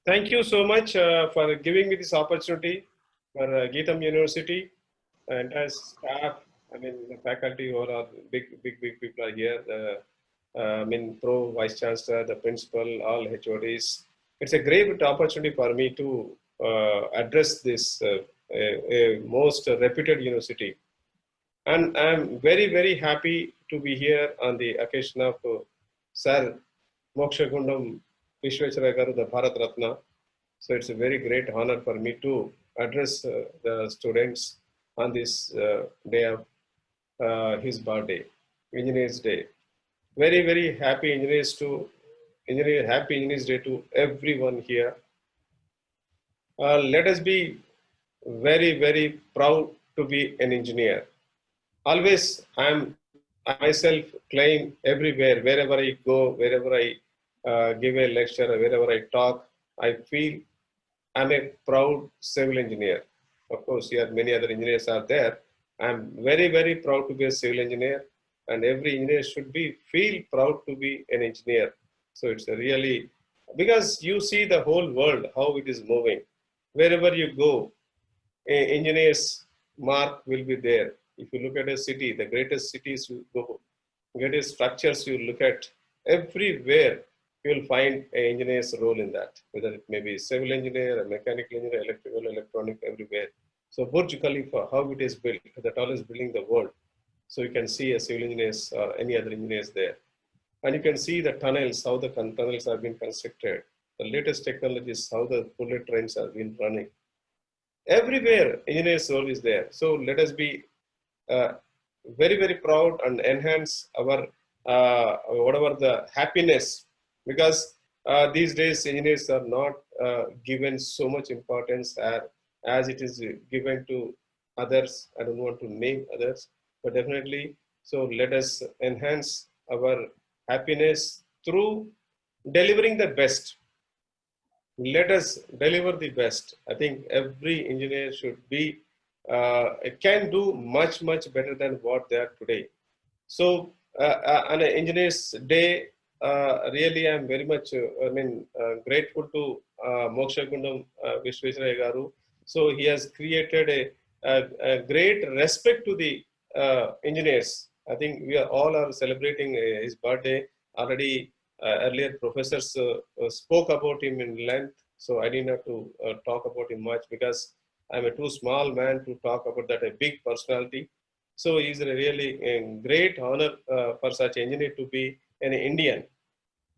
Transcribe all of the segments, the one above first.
Thank you so much for giving me this opportunity for Geetam University and as staff. I mean, the faculty all are big people are here. I mean, pro vice chancellor, the principal, all HODs. It's a great opportunity for me to address this a most reputed university, and I'm very happy to be here on the occasion of Sir Mokshagundam Vishwesvaraya Garu, the Bharat Ratna. So it's a very great honor for me to address the students on this day of his birthday, Engineers Day. Very happy Engineers Day to everyone here. Let us be very proud to be an engineer. Always I myself claim everywhere, wherever I go, wherever I give a lecture, wherever I talk, I feel I'm a proud civil engineer. Of course, here many other engineers are there. I'm very proud to be a civil engineer, and every engineer should be feel proud to be an engineer. So it's a really because you see the whole world how it is moving. Wherever you go, a engineer's mark will be there. If you look at a city, the greatest cities you go, greatest structures you look at, everywhere you will find an engineer's role in that, whether it may be civil engineer, a mechanical engineer, electrical, electronic, everywhere. So Burj Khalifa, how it is built, the tallest building in the world. So you can see a civil engineers or any other engineers there. And you can see the tunnels, how the tunnels have been constructed. The latest technologies, how the bullet trains have been running. Everywhere, engineer's role is there. So let us be uh, very proud and enhance our whatever the happiness because these days engineers are not given so much importance as it is given to others. I don't want to name others, but definitely. So let us enhance our happiness through delivering the best. Let us deliver the best. I think every engineer should be can do much better than what they are today. So on an engineers day, really I'm very much grateful to Mokshagundam Vishwesvaraya Garu. So he has created a great respect to the engineers. I think we are all are celebrating his birthday already. Earlier professors spoke about him in length, so I didn't have to talk about him much because I'm a too small man to talk about that a big personality. So it's really a great honor for such engineer to be an Indian.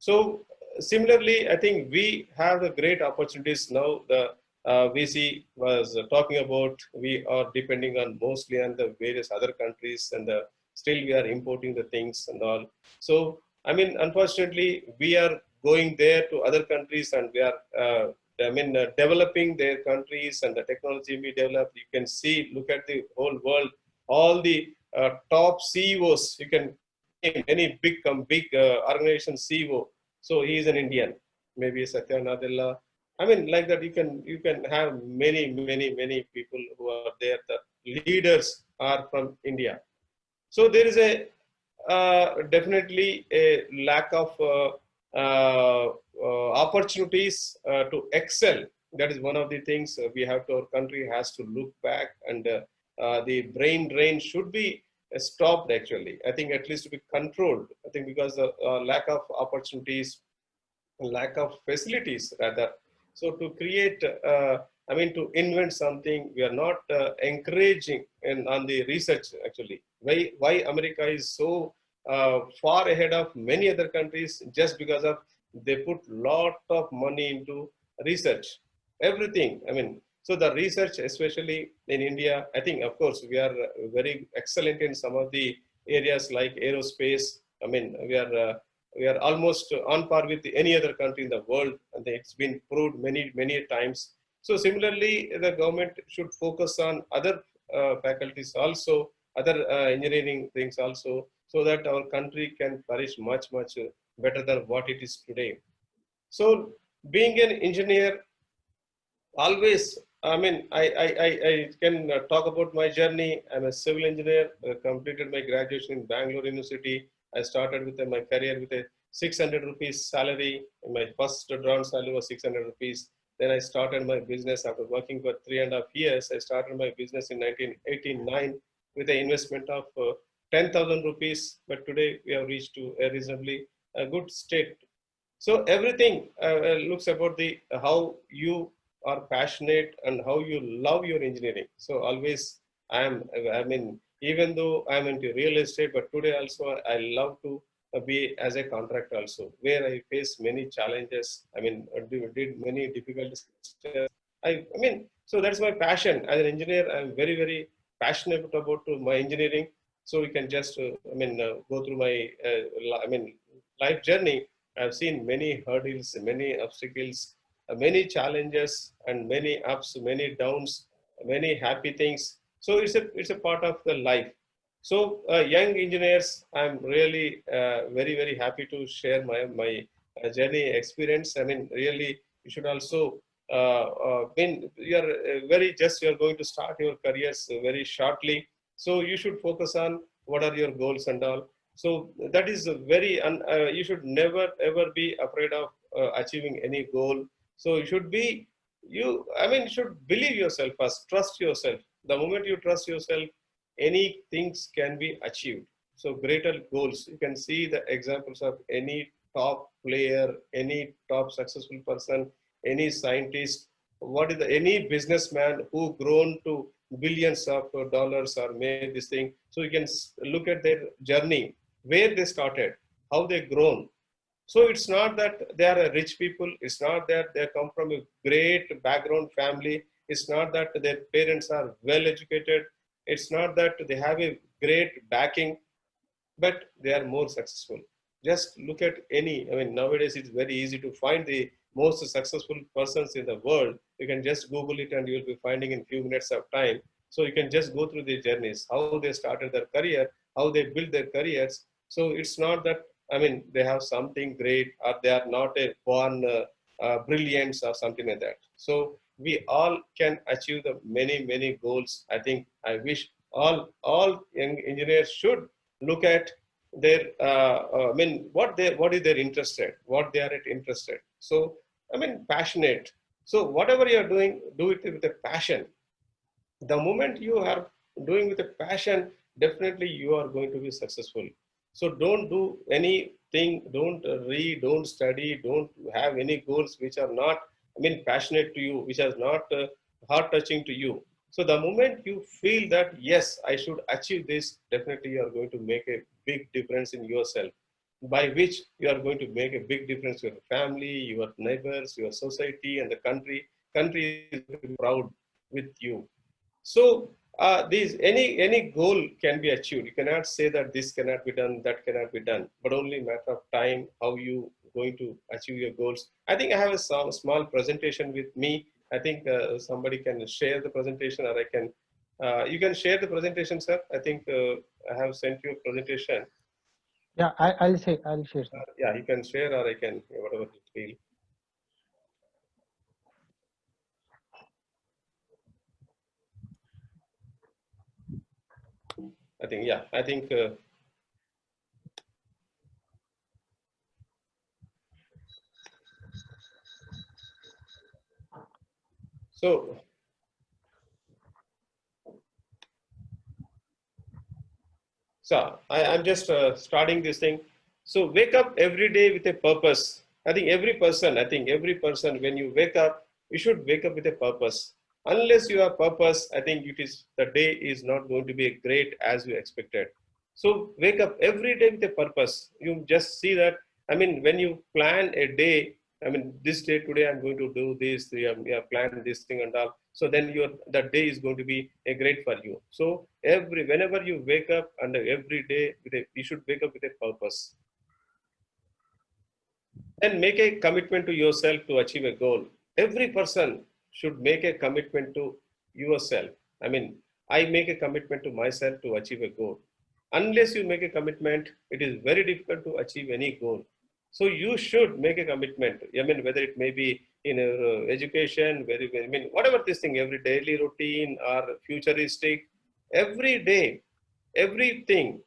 So similarly, I think we have the great opportunities now. The VC was talking about we are depending on mostly on the various other countries, and still we are importing the things and all. So I mean, unfortunately, we are going there to other countries, and we are developing their countries and the technology we develop. You can see, look at the whole world, all the top CEOs. You can name any big organization CEO. So he is an Indian, maybe Satya Nadella. I mean, like that, you can have many people who are there. The leaders are from India. So there is a definitely a lack of opportunities to excel. That is one of the things we have to. Our country has to look back, and the brain drain should be stopped. Actually, I think at least to be controlled. I think because the lack of opportunities, lack of facilities rather. So to create, to invent something, we are not encouraging on the research actually. Why America is so far ahead of many other countries just because of they put lot of money into research, everything. I mean, so the research, especially in India, I think of course we are very excellent in some of the areas like aerospace. I mean, we are almost on par with any other country in the world, and it's been proved many times. So similarly, the government should focus on other faculties also, other engineering things also, so that our country can flourish much better than what it is today. So being an engineer, always, I can talk about my journey. I'm a civil engineer, completed my graduation in Bangalore University. I started with my career with a 600 rupees salary. My first drawn salary was 600 rupees. Then I started my business after working for 3.5 years. I started my business in 1989 with an investment of 10,000 rupees. But today we have reached to a reasonably good state. So everything looks about the how you are passionate and how you love your engineering. So always I mean, even though I'm into real estate, but today also I love to be as a contractor also, where I face many challenges. I mean, did many difficult steps. I mean, so that's my passion. As an engineer, I'm very, very passionate about my engineering. So we can just, go through my, life journey. I've seen many hurdles, many obstacles, many challenges, and many ups, many downs, many happy things. So it's a part of the life. So young engineers, I'm really very happy to share my journey experience. I mean, really, you should also when you're you're going to start your careers very shortly. So you should focus on what are your goals and all. So that is a you should never ever be afraid of achieving any goal. So you should be, you should believe yourself first, trust yourself. The moment you trust yourself, any things can be achieved. So greater goals, you can see the examples of any top player, any top successful person, any scientist, any businessman who grown to billions of dollars or made this thing. So you can look at their journey, where they started, how they grown. So it's not that they are rich people. It's not that they come from a great background family. It's not that their parents are well educated. It's not that they have a great backing, but they are more successful. Just look at any, I mean, nowadays it's very easy to find the most successful persons in the world. You can just Google it and you'll be finding in few minutes of time. So you can just go through their journeys, how they started their career, how they built their careers. So it's not that, I mean, they have something great or they are not a born brilliance or something like that. So we all can achieve the many goals. I think I wish all young engineers should look at their what is their interested, what they are at interested. So I mean, passionate. So whatever you are doing, do it with a passion. The moment you are doing with a passion, definitely you are going to be successful. So don't do anything, don't read, don't study, don't have any goals which are not, I mean, passionate to you, which are not heart touching to you. So the moment you feel that yes, I should achieve this, definitely you are going to make a big difference in yourself, by which you are going to make a big difference to your family, your neighbors, your society, and the country is going to be proud with you. So these any goal can be achieved. You cannot say that this cannot be done, that cannot be done, but only matter of time how you going to achieve your goals. I think I have a small presentation with me. I think somebody can share the presentation, or I can. You can share the presentation, sir. I think I have sent you a presentation. Yeah, I'll share. Sir. Yeah, you can share, or I can, whatever you feel. I think, yeah, I think. So I'm just starting this thing. So wake up every day with a purpose. I think every person, when you wake up, you should wake up with a purpose. Unless you have purpose, I think the day is not going to be great as you expected. So wake up every day with a purpose. You just see that. I mean, when you plan a day, I mean, this day today I'm going to do this. You have planned this thing and all. So then the day is going to be a great for you. So whenever you wake up, and every day you should wake up with a purpose. Then make a commitment to yourself to achieve a goal. Every person should make a commitment to yourself. I mean, I make a commitment to myself to achieve a goal. Unless you make a commitment, it is very difficult to achieve any goal. So you should make a commitment. I mean, whether it may be in education, I mean, whatever this thing, every daily routine or futuristic, every day, everything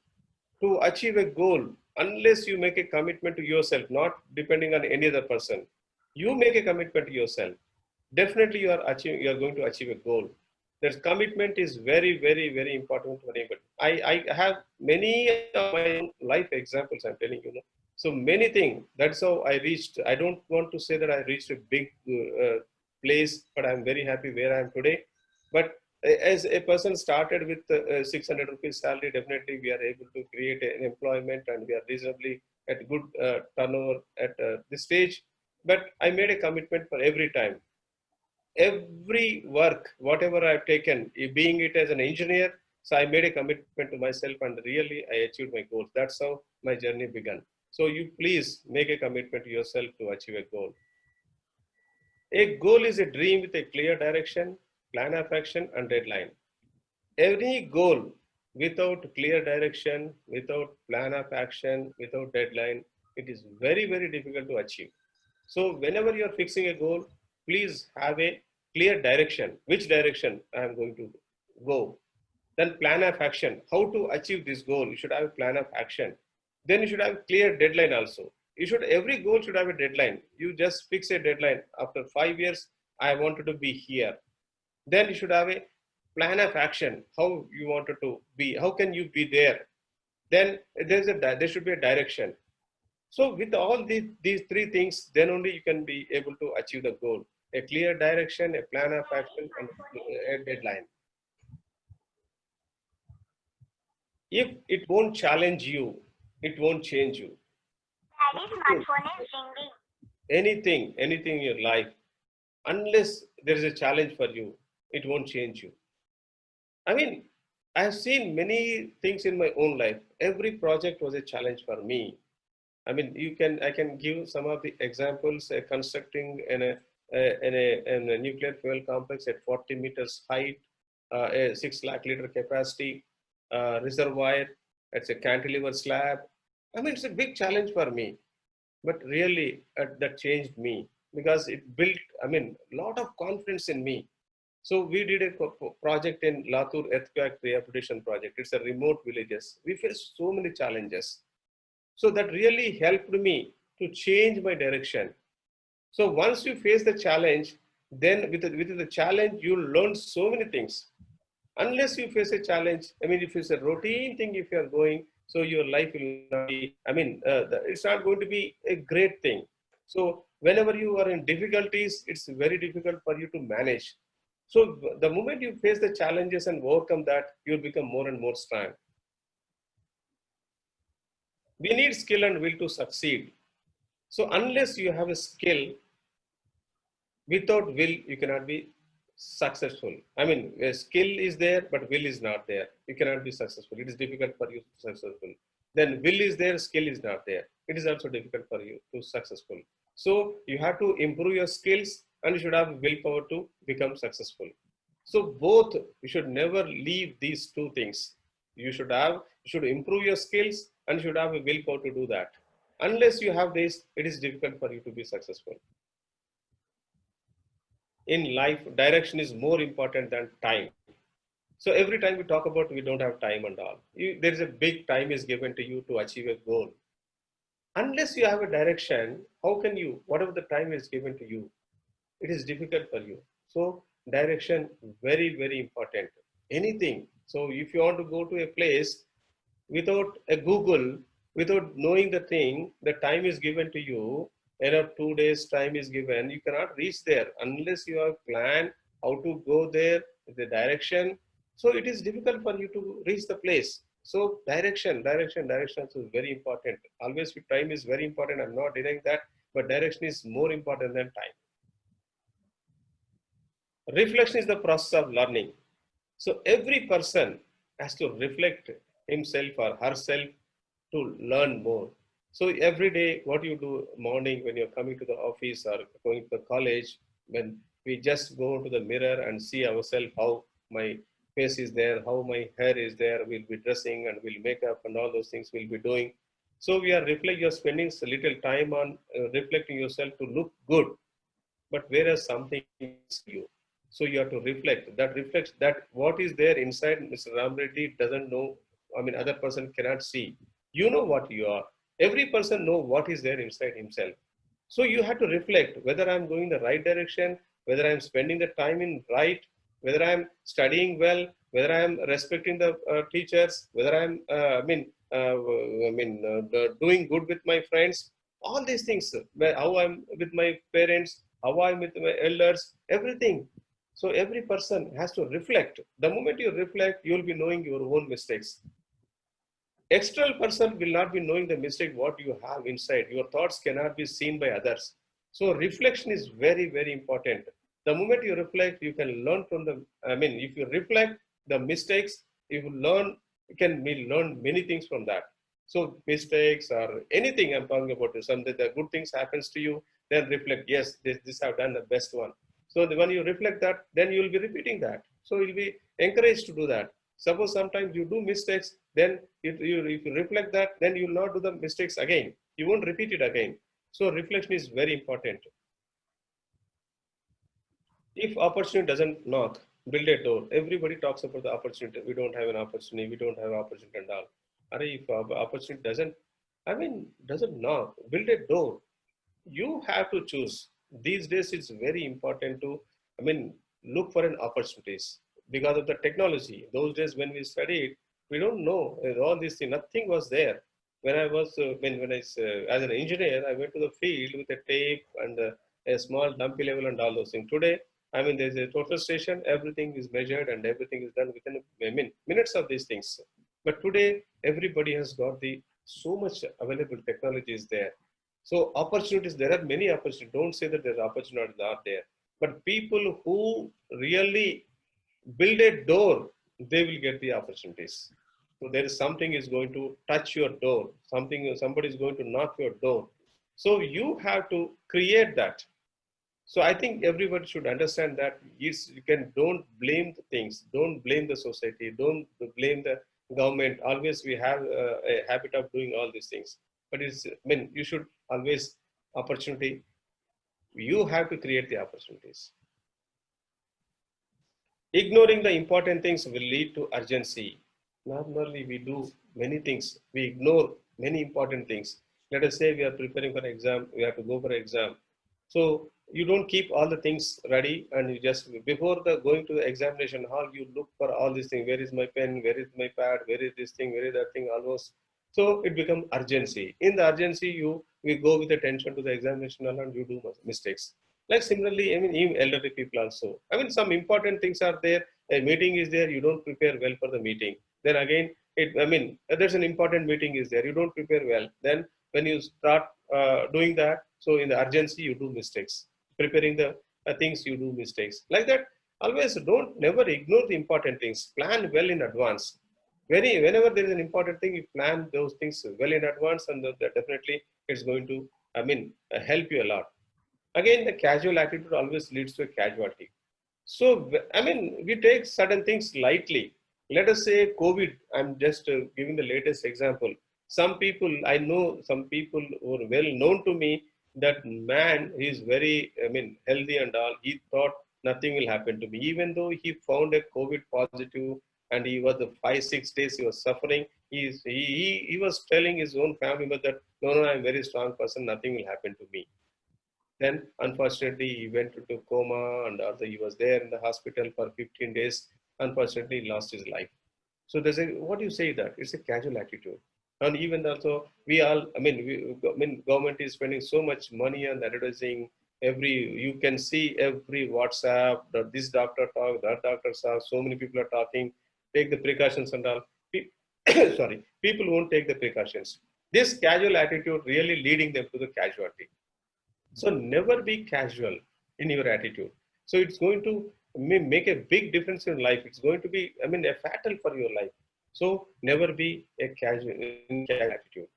to achieve a goal. unless you make a commitment to yourself, not depending on any other person. You make a commitment to yourself. Definitely, you are going to achieve a goal. That commitment is very, very, very important for anybody. I have many of my own life examples. I'm telling you. So many things. That's how I reached. I don't want to say that I reached a big place, but I'm very happy where I am today. But as a person started with 600 rupees salary, definitely we are able to create an employment and we are reasonably at good turnover at this stage. But I made a commitment for every time. Every work, whatever I've taken, being it as an engineer, so I made a commitment to myself and really I achieved my goals. That's how my journey began. So you please make a commitment to yourself to achieve a goal. A goal is a dream with a clear direction, plan of action, and deadline. Any goal without clear direction, without plan of action, without deadline, it is very, very difficult to achieve. So whenever you are fixing a goal, please have a clear direction, which direction I am going to go. Then plan of action, how to achieve this goal. You should have a plan of action. Then you should have a clear deadline also. Every goal should have a deadline. You just fix a deadline. After 5 years, I wanted to be here. Then you should have a plan of action, how you wanted to be, how can you be there. Then there should be a direction. So with all these three things, then only you can be able to achieve the goal. A clear direction, a plan of action, and a deadline. If it won't challenge you, it won't change you. Daddy, smartphone is ringing. Anything in your life, unless there is a challenge for you, it won't change you. I mean, I have seen many things in my own life. Every project was a challenge for me. I mean, I can give some of the examples. Constructing in a nuclear fuel complex at 40 meters height, a 6 lakh liter capacity reservoir. It's a cantilever slab. I mean, it's a big challenge for me, but really that changed me because it built, I mean, a lot of confidence in me. So we did a project in Latur earthquake rehabilitation project. It's a remote villages. We faced so many challenges. So that really helped me to change my direction. So once you face the challenge, then with the challenge, you learn so many things. Unless you face a challenge, I mean, if it's a routine thing, if you're going, so your life will not be, I mean, it's not going to be a great thing. So whenever you are in difficulties, it's very difficult for you to manage. So the moment you face the challenges and overcome that, you'll become more and more strong. We need skill and will to succeed. So unless you have a skill, without will, you cannot be successful. I mean, a skill is there, but will is not there. You cannot be successful. It is difficult for you to be successful. Then will is there, skill is not there. It is also difficult for you to be successful. So you have to improve your skills and you should have willpower to become successful. So both, you should never leave these two things. You should improve your skills and you should have a willpower to do that. Unless you have this, it is difficult for you to be successful. In life, direction is more important than time. So every time we talk about we don't have time and all, there is a big time is given to you to achieve a goal. Unless you have a direction, how can you, whatever the time is given to you, it is difficult for you. So direction, very, very important. Anything. So if you want to go to a place without a Google, without knowing the thing, the time is given to you, around 2 days time is given, you cannot reach there unless you have planned how to go there, the direction. So it is difficult for you to reach the place. So direction is very important. Always time is very important. I'm not denying that, but direction is more important than time. Reflection is the process of learning. So every person has to reflect himself or herself to learn more. So every day, what you do morning when you're coming to the office or going to the college, when we just go to the mirror and see ourselves, how my face is there, how my hair is there, we'll be dressing and we'll make up and all those things we'll be doing. So you're spending a little time on reflecting yourself to look good, but whereas something is you. So you have to reflect. That reflects that what is there inside Mr. Ram Reddy doesn't know. I mean, other person cannot see. You know what you are. Every person know what is there inside himself. So you have to reflect whether I'm going the right direction, whether I'm spending the time in right, whether I'm studying well, whether I'm respecting the teachers, whether I'm, doing good with my friends. All these things, how I'm with my parents, how I'm with my elders, everything. So every person has to reflect. The moment you reflect, you'll be knowing your own mistakes. External person will not be knowing the mistake what you have inside. Your thoughts cannot be seen by others. So reflection is very, very important. The moment you reflect, you can learn from the, if you reflect the mistakes, you will learn, you can learn many things from that. So mistakes or anything I'm talking about, something the good things happens to you, then reflect, yes, this I've done the best one. So when you reflect that, then you will be repeating that. So you'll be encouraged to do that. Suppose sometimes you do mistakes, then if you reflect that, then you will not do the mistakes again. You won't repeat it again. So reflection is very important. If opportunity doesn't knock, build a door. Everybody talks about the opportunity. We don't have an opportunity. We don't have opportunity and all. If opportunity doesn't knock, build a door. You have to choose. These days, it's very important to, look for an opportunities because of the technology. Those days when we studied, we don't know all these things. Nothing was there. When I was, as an engineer, I went to the field with a tape and a small dumpy level and all those things. Today, there's a total station. Everything is measured and everything is done within minutes of these things. But today, everybody has got the so much available technology is there. So opportunities, there are many opportunities. Don't say that there's opportunities not there. But people who really build a door, they will get the opportunities. So there is something is going to touch your door. Somebody is going to knock your door. So you have to create that. So I think everybody should understand that you can don't blame the things, don't blame the society, don't blame the government. Always we have a habit of doing all these things, but you should always opportunity. You have to create the opportunities. Ignoring the important things will lead to urgency. Normally, we do many things. We ignore many important things. Let us say we are preparing for an exam. We have to go for an exam. So you don't keep all the things ready, and you just before the going to the examination hall, you look for all these things. Where is my pen? Where is my pad? Where is this thing? Where is that thing? Almost. So it becomes urgency. In the urgency, we go with attention to the examination hall and you do mistakes. Like similarly, even elderly people also. Some important things are there. A meeting is there. You don't prepare well for the meeting. Then again, there's an important meeting is there. You don't prepare well. Then when you start doing that, so in the urgency, you do mistakes. Preparing the things, you do mistakes. Like that, always never ignore the important things. Plan well in advance. Whenever there is an important thing, you plan those things well in advance, and that definitely it's going to, help you a lot. Again, the casual attitude always leads to a casualty. So, we take certain things lightly. Let us say COVID, I'm just giving the latest example. Some people, I know some people who are well known to me, that man is very, healthy and all. He thought nothing will happen to me. Even though he found a COVID positive and he was the 5-6 days he was suffering, he was telling his own family member that, no, I'm a very strong person, nothing will happen to me. Then, unfortunately, he went into coma and also he was there in the hospital for 15 days. Unfortunately, he lost his life. So there's what do you say that? It's a casual attitude. And even also, government is spending so much money on advertising. You can see every WhatsApp, that this doctor talk, that doctor talk, so many people are talking, take the precautions and all. Sorry, people won't take the precautions. This casual attitude really leading them to the casualty. So never be casual in your attitude. So it's going to make a big difference in life. It's going to be, a fatal for your life. So never be a casual attitude.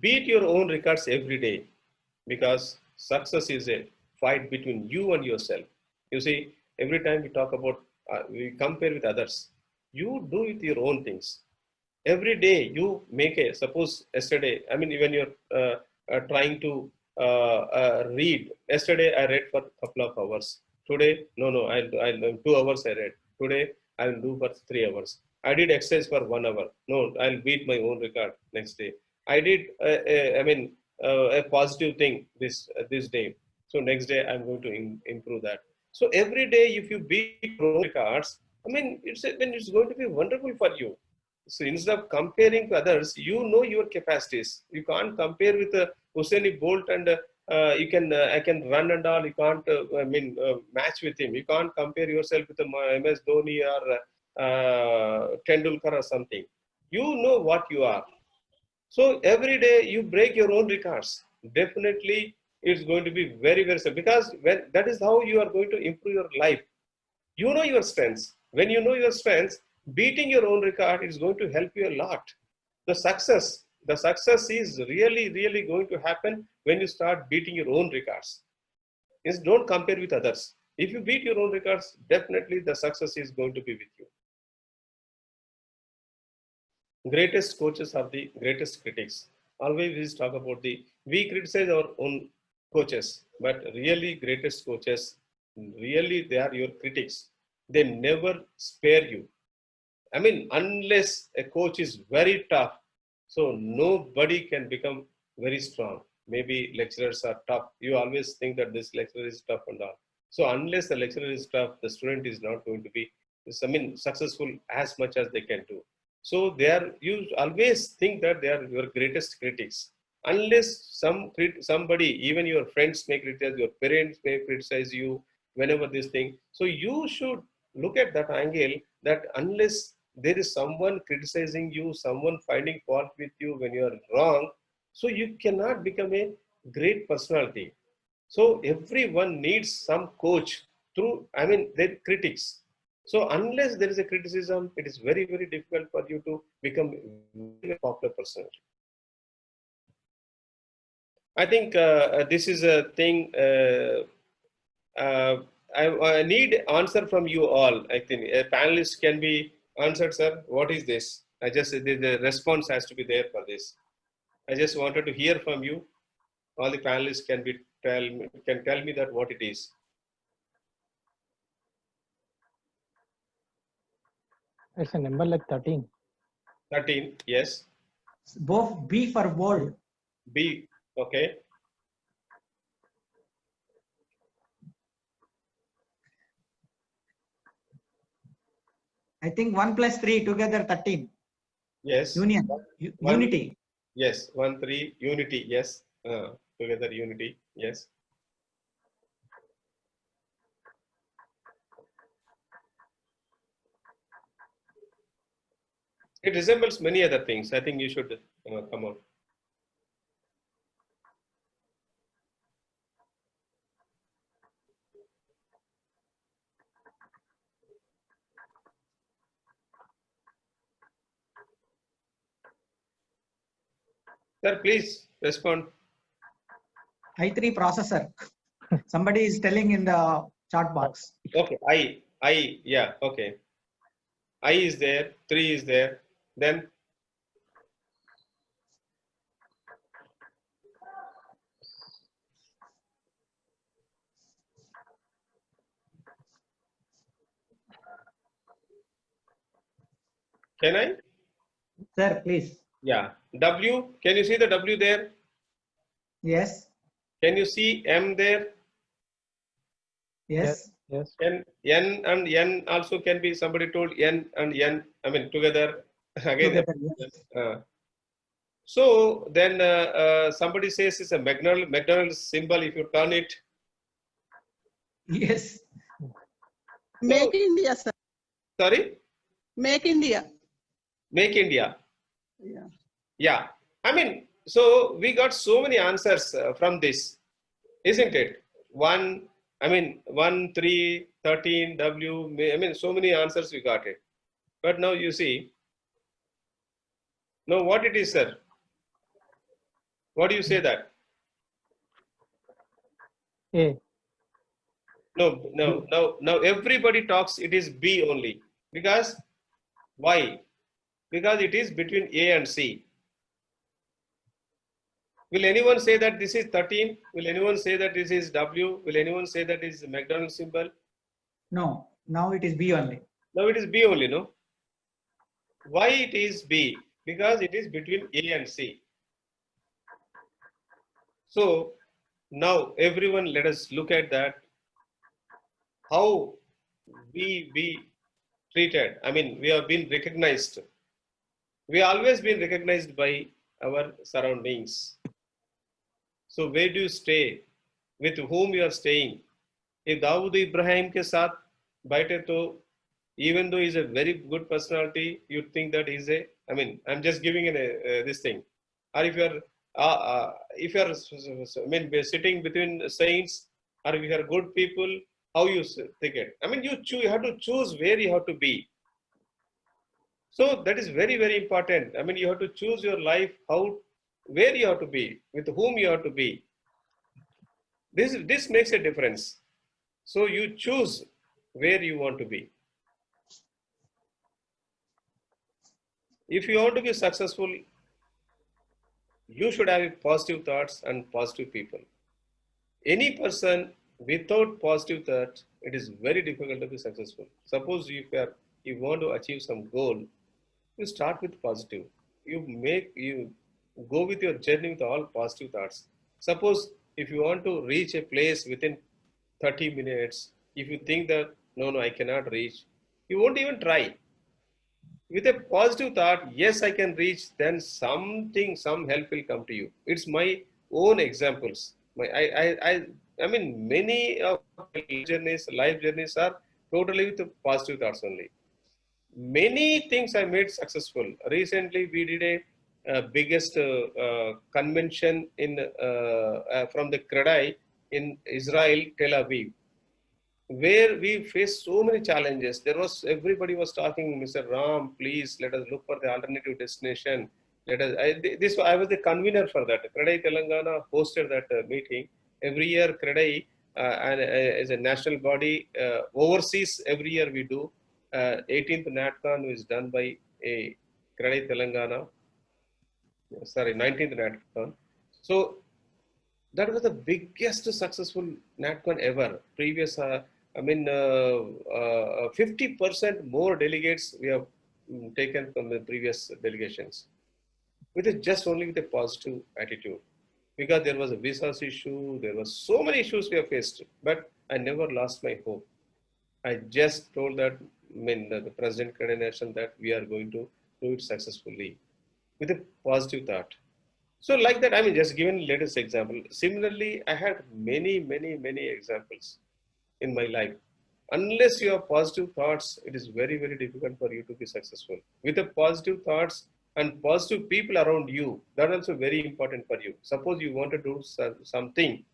Beat your own records every day, because success is a fight between you and yourself. You see, every time we talk about, we compare with others, you do with your own things. Every day you make suppose yesterday, when you're trying to read. Yesterday I read for a couple of hours. Today, no, I'll 2 hours I read. Today I will do for 3 hours. I did exercise for 1 hour. No, I'll beat my own record next day. I did, a positive thing this day. So next day I'm going to improve that. So every day, if you beat your own records, I mean, it's going to be wonderful for you. So instead of comparing to others, you know your capacities. You can't compare with Usain Bolt and I can run and all. You can't match with him. You can't compare yourself with MS Dhoni or Tendulkar or something. You know what you are. So every day you break your own records. Definitely, it's going to be very very simple because when that is how you are going to improve your life. You know your strengths. When you know your strengths, beating your own record is going to help you a lot. The success is really, really going to happen when you start beating your own records. Is don't compare with others. If you beat your own records, definitely the success is going to be with you. Greatest coaches are the greatest critics. Always we talk about we criticize our own coaches, but really greatest coaches, really they are your critics. They never spare you. I mean, unless a coach is very tough, so nobody can become very strong. Maybe lecturers are tough. You always think that this lecturer is tough and all. So unless the lecturer is tough, the student is not going to be, successful as much as they can do. So you always think that they are your greatest critics. Unless somebody, even your friends may criticize, your parents may criticize you whenever this thing. So you should look at that angle that unless there is someone criticizing you, someone finding fault with you when you are wrong, so you cannot become a great personality. So everyone needs some coach their critics. So unless there is a criticism, it is very, very difficult for you to become a popular personality. I think this is a thing I need answer from you all. I think a panelist can be answered, sir. What is this? The response has to be there for this. I just wanted to hear from you. All the panelists can tell me that what it is. It's a number like 13. 13, yes. Both B for bold. B, okay. I think 1 plus 3 together 13. Yes. Union. Unity. Yes, 1, 3, unity, yes. Together unity, yes. It resembles many other things. I think you should come on. Sir, please respond. i3 processor. Somebody is telling in the chat box. Okay, yeah, okay. I is there, 3 is there. Then can I? Sir, please. Yeah. W, can you see the W there? Yes. Can you see M there? Yes. Yes. N and N also can be, somebody told N and N, together. Again. Together, yes. So then somebody says it's a McDonald's symbol if you turn it. Yes. Make India, sir. Sorry? Make India. Make India. Yeah. Yeah. So we got so many answers from this, isn't it? 1, 3, 13, W, so many answers we got it. But now you see, now what it is, sir? What do you say that? A. No, everybody talks, it is B only. Because, why? Because it is between A and C. Will anyone say that this is 13? Will anyone say that this is W? Will anyone say that this is McDonald's symbol? No. Now it is B only. Now it is B only, no? Why it is B? Because it is between A and C. So now everyone, let us look at that, how we be treated. I mean, we have been recognized. We always been recognized by our surroundings. So where do you stay? With whom you are staying? If Dawood Ibrahim के साथ बैठे तो, even though he's a very good personality, you think that he's a, I mean, I'm just giving this thing. Or if you're, I mean, sitting between saints, or if you are good people, how you think it? I mean, you have to choose where you have to be. So that is very, very important. I mean, you have to choose your life, where you have to be, with whom you have to be. This makes a difference. So you choose where you want to be. If you want to be successful, you should have positive thoughts and positive people. Any person without positive thoughts, it is very difficult to be successful. Suppose you want to achieve some goal, you start with positive. You go with your journey with all positive thoughts. Suppose if you want to reach a place within 30 minutes, if you think that no, I cannot reach, you won't even try. With a positive thought, yes, I can reach, then some help will come to you. It's my own examples. I mean, many of my life journeys are totally with the positive thoughts only. Many things I made successful. Recently, we did a biggest convention from the Kredai in Israel, Tel Aviv, where we faced so many challenges. Everybody was talking, Mr. Ram, please let us look for the alternative destination. I was the convener for that. Kredai Telangana hosted that meeting. Every year, Kredai as a national body overseas, every year we do. 18th NatCon is done by a Kredai Telangana. Sorry, 19th NatCon. So that was the biggest successful NatCon ever. Previous, 50% more delegates we have taken from the previous delegations, just only with a positive attitude. Because there was a visas issue, there were so many issues we have faced, but I never lost my hope. I just told that, the President coordination, that we are going to do it successfully with a positive thought. So like that, just giving latest example. Similarly, I had many, many, many examples in my life. Unless you have positive thoughts, it is very, very difficult for you to be successful. With the positive thoughts and positive people around you, that is also very important for you. Suppose you want to do something,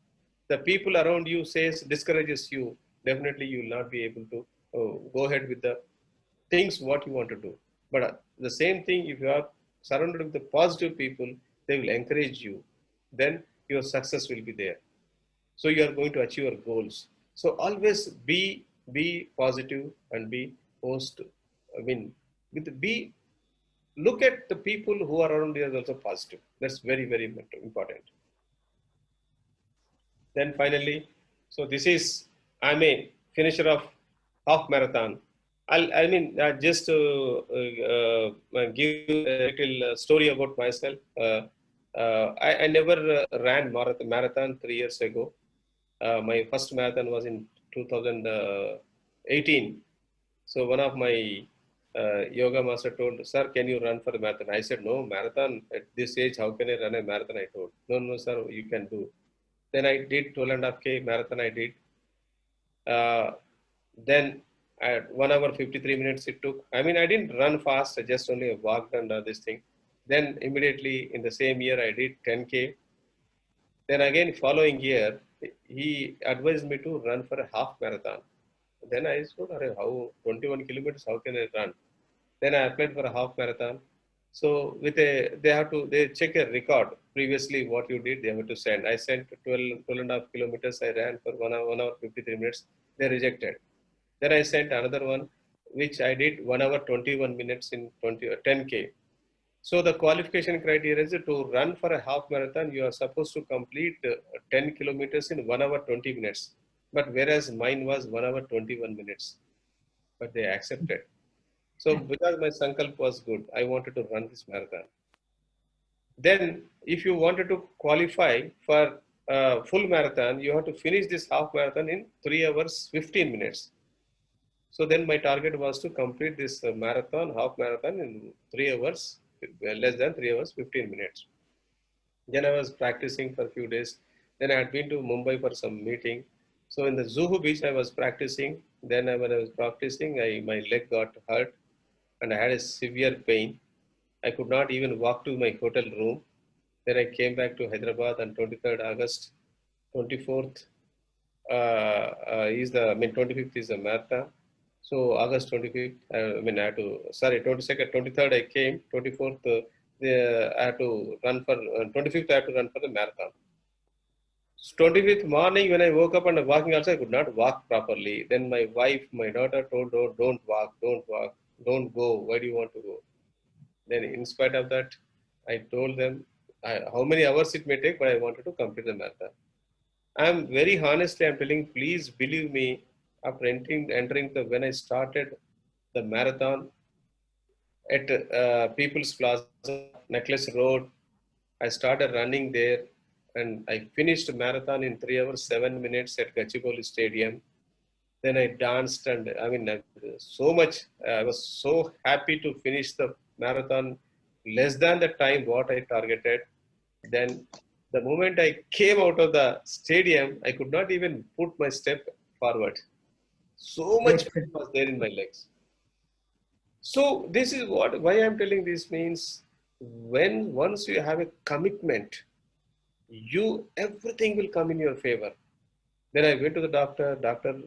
the people around you discourages you, definitely you will not be able to go ahead with the things what you want to do. But the same thing, if you are surrounded with the positive people, they will encourage you. Then your success will be there. So you are going to achieve your goals. So always be positive and be most. Look at the people who are around you as also positive. That's very, very important. Then finally, so this is, I'm a finisher of half marathon. Just give a little story about myself. I never ran marathon 3 years ago. My first marathon was in 2018. So one of my yoga master told, sir, can you run for a marathon? I said, no, marathon at this age, how can I run a marathon? I told, no, sir, you can do. Then I did 12.5K marathon. I did. Then at 1 hour 53 minutes it took. I didn't run fast. I just only walked under this thing. Then immediately in the same year I did 10K. Then again following year he advised me to run for a half marathon. Then I said, how 21 kilometers? How can I run? Then I applied for a half marathon. So they check a record previously what you did. They have to send. I sent 12.5 kilometers. I ran for 1 hour 53 minutes. They rejected. Then I sent another one, which I did 1 hour 21 minutes in 10K. So the qualification criteria is to run for a half marathon, you are supposed to complete 10 kilometers in 1 hour 20 minutes. But whereas mine was 1 hour 21 minutes. But they accepted. So because my sankalp was good, I wanted to run this marathon. Then if you wanted to qualify for full marathon, you have to finish this half marathon in 3 hours 15 minutes. So then my target was to complete this marathon, half marathon in 3 hours, less than 3 hours 15 minutes. Then I was practicing for a few days. Then I had been to Mumbai for some meeting. So in the Zuhu beach, I was practicing. Then when I was practicing, my leg got hurt and I had a severe pain. I could not even walk to my hotel room. Then I came back to Hyderabad on 23rd August. 24th is the, 25th is the marathon. So August 25th, I had to, sorry, 22nd, 23rd I came, 24th, I had to run for, 25th I had to run for the marathon. 25th morning when I woke up and walking also, I could not walk properly. Then my wife, my daughter told, don't walk, don't go. Why do you want to go? Then in spite of that, I told them how many hours it may take, but I wanted to complete the marathon. I'm very honestly, I'm telling, please believe me, after entering when I started the marathon at People's Plaza, Necklace Road, I started running there and I finished marathon in 3 hours, 7 minutes at Gachibowli Stadium. Then I danced and so much, I was so happy to finish the marathon less than the time what I targeted. Then the moment I came out of the stadium, I could not even put my step forward. So much Great. pain was there in my legs. So this is why I'm telling this means when once you have a commitment, everything will come in your favor. Then I went to the doctor. Doctor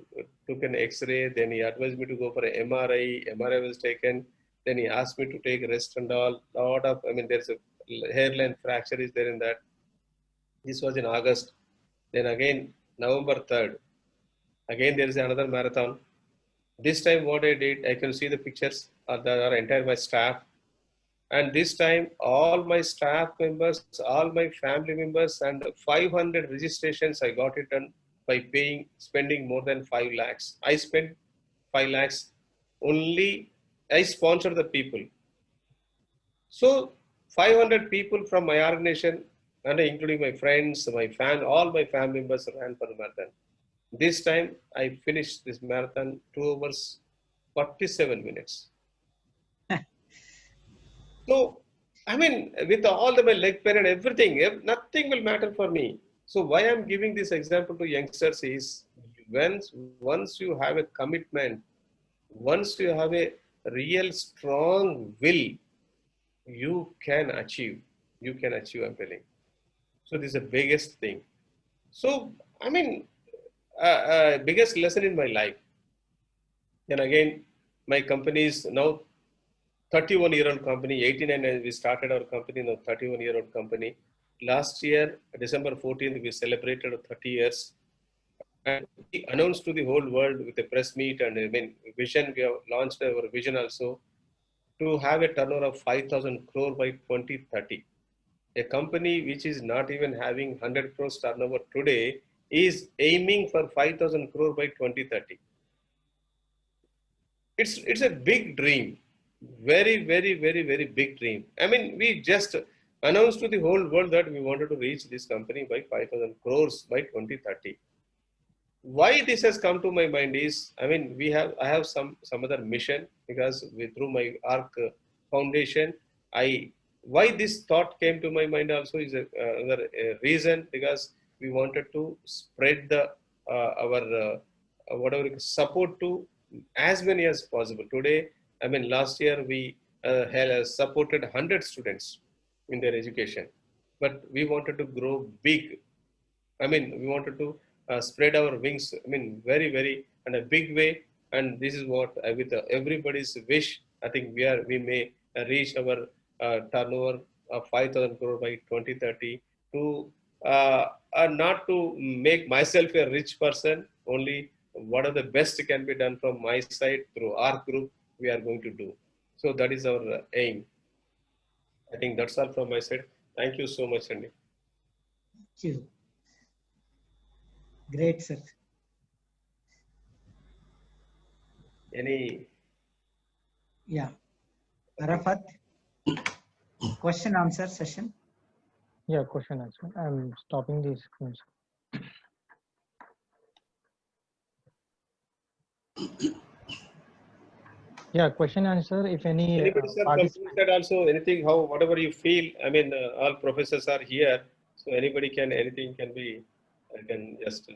took an X-ray. Then he advised me to go for an MRI. MRI was taken. Then he asked me to take rest and all. There's a hairline fracture is there in that. This was in August. Then again, November 3rd. Again, there is another marathon. This time, what I did, I can see the pictures of the entire my staff. And this time, all my staff members, all my family members, and 500 registrations, I got it done by spending more than 5 lakhs. I spent 5 lakhs only. I sponsored the people. So 500 people from my organization, and including my friends, all my family members ran for the marathon. This time I finished this marathon 2 hours 47 minutes. So, with all my leg pain and everything, nothing will matter for me. So why I'm giving this example to youngsters is once you have a commitment, once you have a real strong will, you can achieve. I'm telling. So this is the biggest thing. So, biggest lesson in my life. And again, my company is now 31-year-old company, 89 we started our company, now 31-year-old company. Last year, December 14th, we celebrated 30 years. And we announced to the whole world with a press meet and vision, we have launched our vision also to have a turnover of 5,000 crore by 2030. A company which is not even having 100 crores turnover today is aiming for 5,000 crore by 2030. It's a big dream. Very, very, very, very big dream. We just announced to the whole world that we wanted to reach this company by 5,000 crores by 2030. Why this has come to my mind is, I have some other mission because through my ARC foundation, why this thought came to my mind also is another reason, because we wanted to spread our whatever support to as many as possible. Today, last year we had supported 100 students in their education, but we wanted to grow big. We wanted to spread our wings, very, very in a big way. And this is what, with everybody's wish, I think we may reach our turnover of 5,000 crore by 2030 to not to make myself a rich person, only what are the best can be done from my side through our group we are going to do. So that is our aim. I think that's all from my side. Thank you so much, Andy. Thank you. Great, sir. Any Yeah. Arafat, question answer session. Yeah, question answer. I'm stopping the screen. Yeah, question answer. If any Anybody, sir, from your participant. side also, anything, how, whatever you feel, I mean, all professors are here, so anybody can, anything can be, I can just.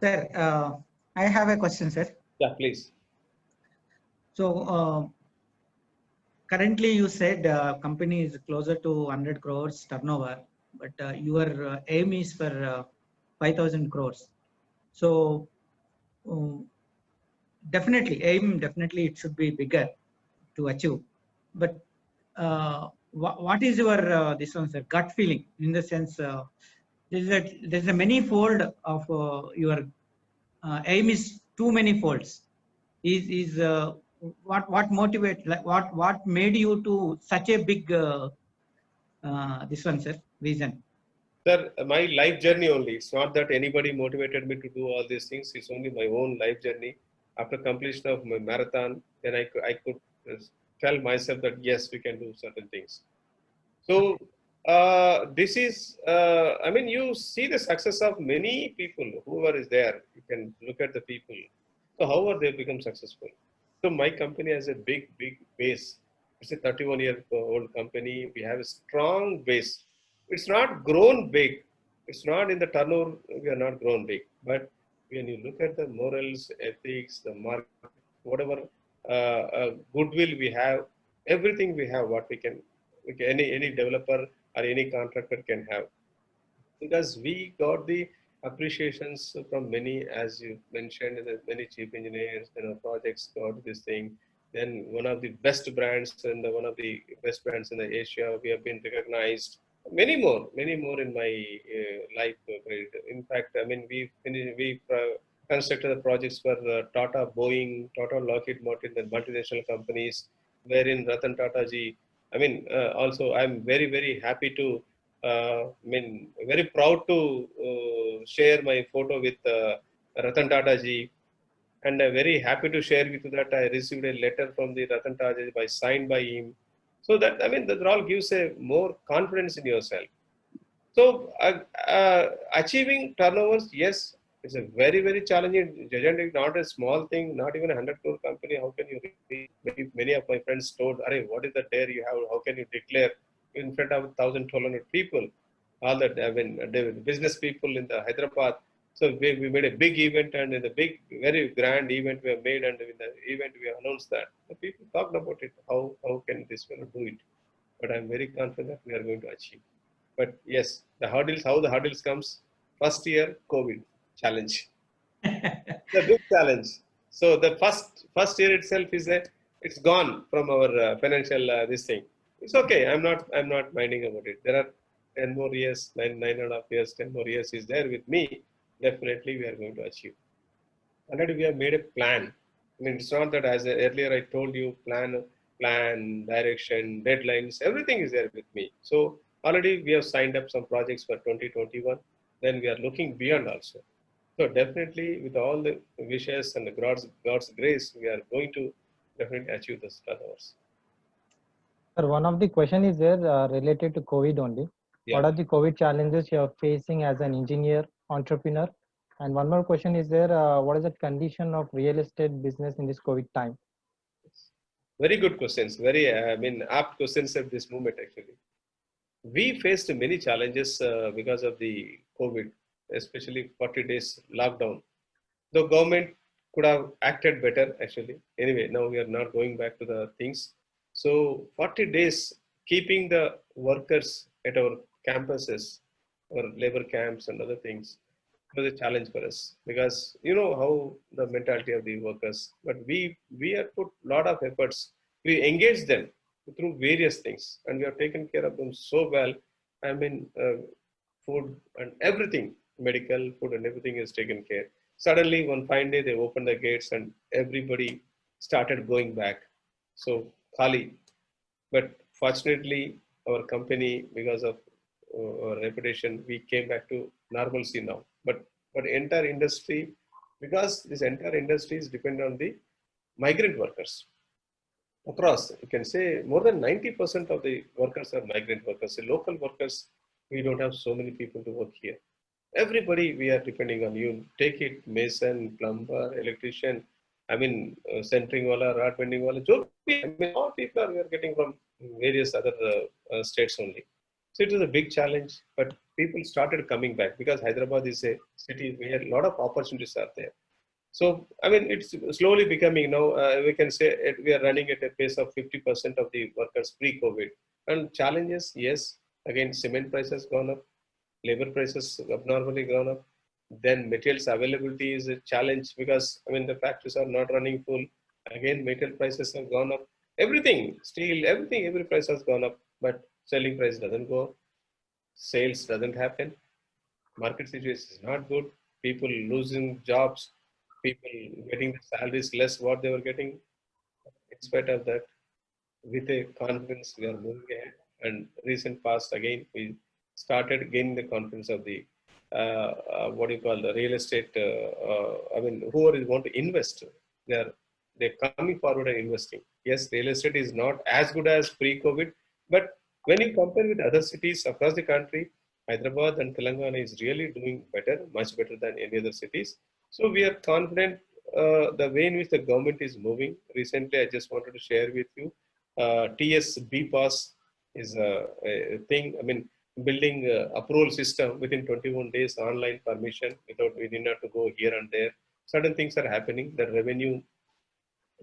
Sir, I have a question, sir. Yeah, please. So currently you said company is closer to 100 crores turnover, but your aim is for 5,000 crores. So um, definitely it should be bigger to achieve. But what is your this one, sir, gut feeling in the sense there's a many fold of your aim is too many folds. Is what motivate, like what made you to such a big this one, sir, vision? Sir, my life journey only. It's not that anybody motivated me to do all these things. It's only my own life journey. After completion of my marathon, then I could tell myself that yes, we can do certain things. So this is, I mean, you see the success of many people, whoever is there. You can look at the people. So how are they become successful? So my company has a big base. It's a 31-year-old company. We have a strong base. It's not grown big. It's not in the turnover. We are not grown big. But when you look at the morals, ethics, the market, whatever goodwill we have, everything we have, what we can any developer or any contractor can have, because we got the appreciations from many, as you mentioned, the many chief engineers, projects got this thing. Then one of the best brands and one of the best brands in the Asia, we have been recognized. Many more in my life. In fact, I mean, we constructed the projects for Tata, Boeing, Tata, Lockheed Martin, the multinational companies, wherein Ratan Tata ji. I mean, also I'm very happy to I mean, very proud to share my photo with Ratan Tata ji, and I'm very happy to share with you that I received a letter from the Ratan Tata ji by signed by him. So that, I mean, that all gives a more confidence in yourself. So achieving turnovers, yes, it's a very challenging. Gigantic, not a small thing, not even a 100 crore company. How can you? Many of my friends told, "Arey, what is the dare you have? How can you declare in front of 1,200 people?" All that, I mean, the business people in the Hyderabad. So we made a big event, and in the big, very grand event we have made, and in the event we announced that the people talked about it. How can this fellow do it? But I'm very confident we are going to achieve. But yes, the hurdles, how the hurdles comes, first year, COVID challenge, the big challenge. So the first year itself is it's gone from our financial this thing. It's okay. I'm not minding about it. There are 10 more years, nine and a half years, 10 more years is there with me. Definitely we are going to achieve. Already we have made a plan. I mean, it's not that, as earlier I told you, plan, direction, deadlines, everything is there with me. So already we have signed up some projects for 2021. Then we are looking beyond also. So definitely, with all the wishes and the God's grace, we are going to definitely achieve this turnovers. Sir, one of the question is there related to COVID only. Yeah. What are the COVID challenges you are facing as an engineer, entrepreneur? And one more question is there, what is the condition of real estate business in this COVID time? Very good questions. Very, I mean, apt questions at this moment, actually. We faced many challenges because of the COVID, especially 40 days lockdown. The government could have acted better, actually. Anyway, now we are not going back to the things. So 40 days, keeping the workers at our campuses or labor camps and other things was a challenge for us, because you know how the mentality of the workers. But we have put a lot of efforts. We engage them through various things, and we have taken care of them so well. I mean, food and everything, medical, food and everything is taken care. Suddenly, one fine day, they opened the gates and everybody started going back. So, Khali. But fortunately, our company, because of our reputation, we came back to normalcy now. But entire industry, because this entire industry is dependent on the migrant workers across. You can say more than 90% of the workers are migrant workers. The local workers, we don't have so many people to work here. Everybody we are depending on. You take it, mason, plumber, electrician, I mean, centering wala, rod bending wala, I mean, all people are we are getting from various other states only. So it was a big challenge, but people started coming back because Hyderabad is a city where a lot of opportunities are there. So, I mean, it's slowly becoming now, we can say we are running at a pace of 50% of the workers pre-COVID. And challenges, yes, again, cement prices gone up, labor prices abnormally gone up. Then materials availability is a challenge because, I mean, the factories are not running full. Again, material prices have gone up. Everything, steel, everything, every price has gone up, but selling price doesn't go up. Sales doesn't happen. Market situation is not good. People losing jobs, people getting the salaries less what they were getting. In spite of that, with a confidence, we are moving ahead. And recent past, again, we started gaining the confidence of the what do you call the real estate. I mean, whoever want to invest, they're coming forward and investing. Yes, real estate is not as good as pre-COVID, but when you compare with other cities across the country, Hyderabad and Telangana is really doing better, much better than any other cities. So we are confident the way in which the government is moving. Recently, I just wanted to share with you, TS BPAS is a thing. I mean, building approval system within 21 days, online permission without we did not to go here and there. Certain things are happening. The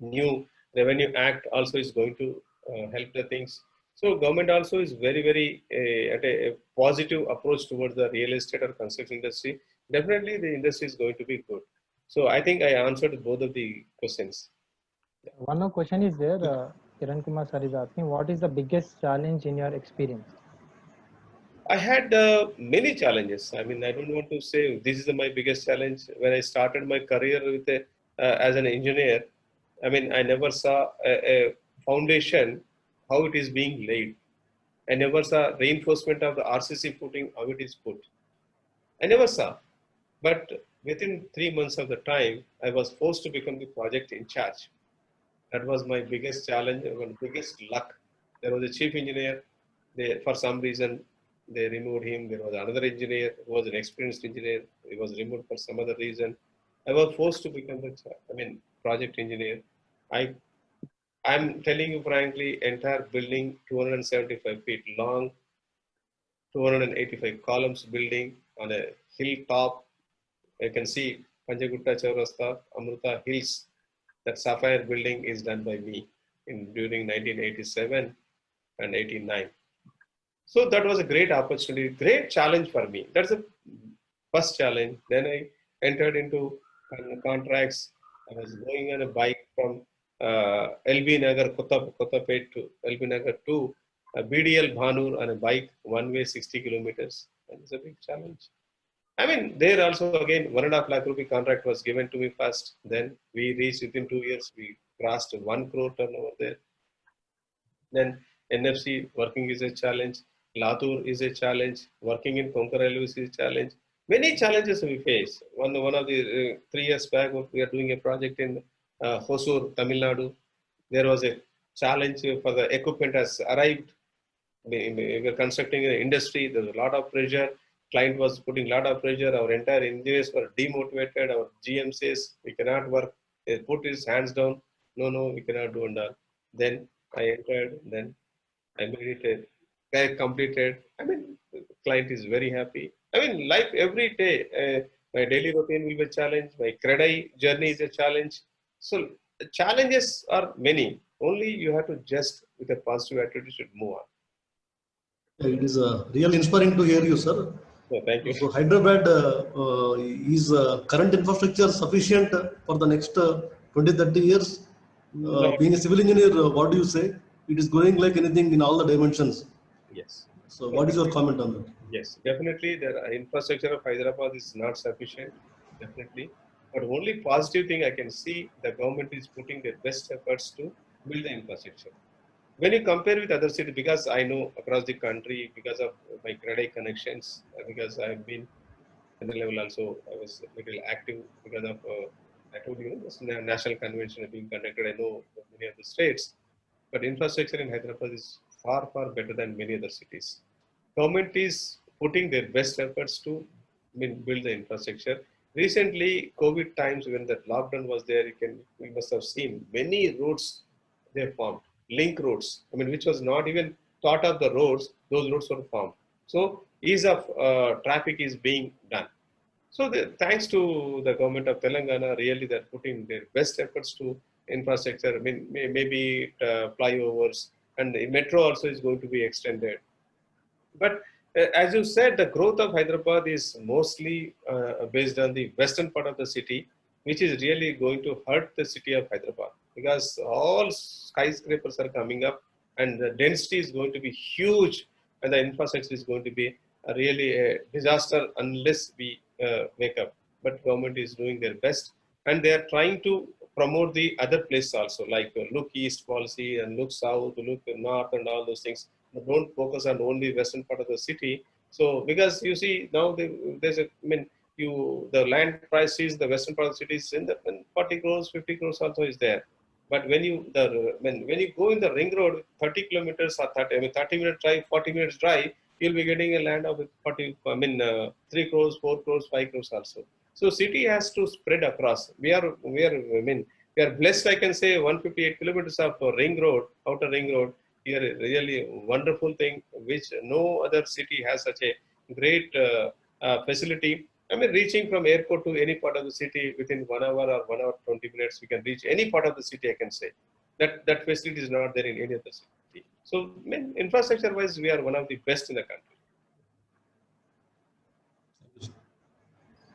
new revenue act also is going to help the things. So government also is very at a positive approach towards the real estate or construction industry. Definitely the industry is going to be good. So I think I answered both of the questions. One more question is there. Kiran Kumar sir is asking, what is the biggest challenge in your experience? I had many challenges. I mean, I don't want to say this is my biggest challenge. When I started my career with as an engineer, I mean, I never saw a foundation, how it is being laid. I never saw reinforcement of the RCC footing, how it is put. I never saw. But within 3 months of the time, I was forced to become the project in charge. That was my biggest challenge, my biggest luck. There was a chief engineer. For some reason, they removed him. There was another engineer who was an experienced engineer. He was removed for some other reason. I was forced to become the project engineer. I'm telling you frankly, entire building, 275 feet long, 285 columns building on a hilltop. You can see Panjagutta Chaurasta, Amruta Hills. That Sapphire building is done by me during 1987 and 89. So that was a great opportunity, great challenge for me. That's the first challenge. Then I entered into contracts. I was going on a bike from LB Nagar, Kottapet to LB Nagar to BDL Bhanur on a bike, one way 60 kilometers. And it's a big challenge. I mean, there also again, 1.5 lakh rupee contract was given to me first. Then we reached within 2 years, we crossed 1 crore turnover there. Then NFC working is a challenge. Latur is a challenge. Working in Konkan Railways is a challenge. Many challenges we face. One of the 3 years back, we are doing a project in Hosur, Tamil Nadu. There was a challenge for the equipment has arrived. We were constructing an industry. There was a lot of pressure. Client was putting a lot of pressure. Our entire engineers were demotivated. Our GM says we cannot work. He put his hands down. No, we cannot do that. Then I entered. Then I made it. I completed. I mean, the client is very happy. I mean, life every day. My daily routine will be a challenge. My credit journey is a challenge. So the challenges are many. Only you have to just with a positive attitude should move on. It is really inspiring to hear you, sir. So thank you. So Hyderabad is current infrastructure sufficient for the next 20-30 years? Being a civil engineer, what do you say? It is growing like anything in all the dimensions. Yes. So what is your comment on that? Yes, definitely the infrastructure of Hyderabad is not sufficient. Definitely. But only positive thing I can see, the government is putting their best efforts to build the infrastructure. When you compare with other cities, because I know across the country, because of my credit connections, because I've been at the level also, I was a little active because of, I told you, this national convention being conducted. I know many of the states, but infrastructure in Hyderabad is far, far better than many other cities. Government is putting their best efforts to build the infrastructure. Recently, COVID times when the lockdown was there, we must have seen many roads they formed, link roads. I mean, which was not even thought of the roads; those roads were formed. So ease of traffic is being done. So thanks to the government of Telangana, really they're putting their best efforts to infrastructure. I mean, maybe flyovers, and the metro also is going to be extended. But as you said, the growth of Hyderabad is mostly based on the western part of the city, which is really going to hurt the city of Hyderabad because all skyscrapers are coming up and the density is going to be huge and the infrastructure is going to be really a disaster unless we wake up. But government is doing their best and they are trying to promote the other places also, like look east policy and look south, look north and all those things. But don't focus on only western part of the city. So because you see now there's a, I mean, the land price is the western part of the city is in the 40 crores, 50 crores also is there. But when you go in the ring road, 30 kilometers or 30-minute drive, 40 minutes drive, you'll be getting a land of 3 crores, 4 crores, 5 crores also. So city has to spread across. We are blessed. I can say 158 kilometers of ring road, outer ring road. Here, really wonderful thing, which no other city has such a great facility. I mean, reaching from airport to any part of the city within 1 hour or 1 hour 20 minutes, we can reach any part of the city. I can say that facility is not there in any other city. So, I mean, infrastructure-wise, we are one of the best in the country.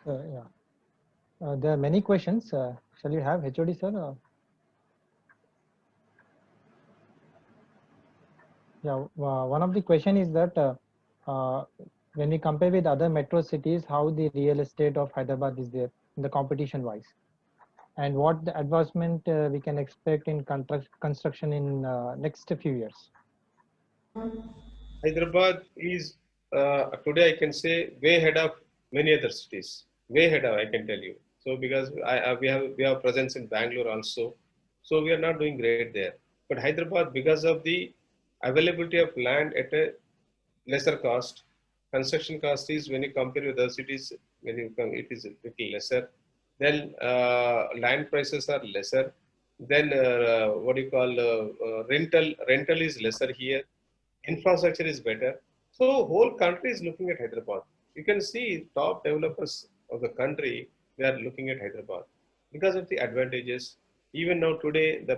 Yeah. There are many questions. Shall you have HOD, sir? Yeah, one of the question is that when we compare with other metro cities, how the real estate of Hyderabad is there in the competition wise, and what the advancement we can expect in construction in next few years. Hyderabad is today I can say way ahead of many other cities. Way ahead of I can tell you. So because we have presence in Bangalore also, so we are not doing great there. But Hyderabad, because of the availability of land at a lesser cost, construction cost is when you compare with other cities, it is a little lesser. Then land prices are lesser. Then what do you call rental is lesser here, infrastructure is better. So whole country is looking at Hyderabad. You can see top developers of the country, they are looking at Hyderabad because of the advantages. Even now today, the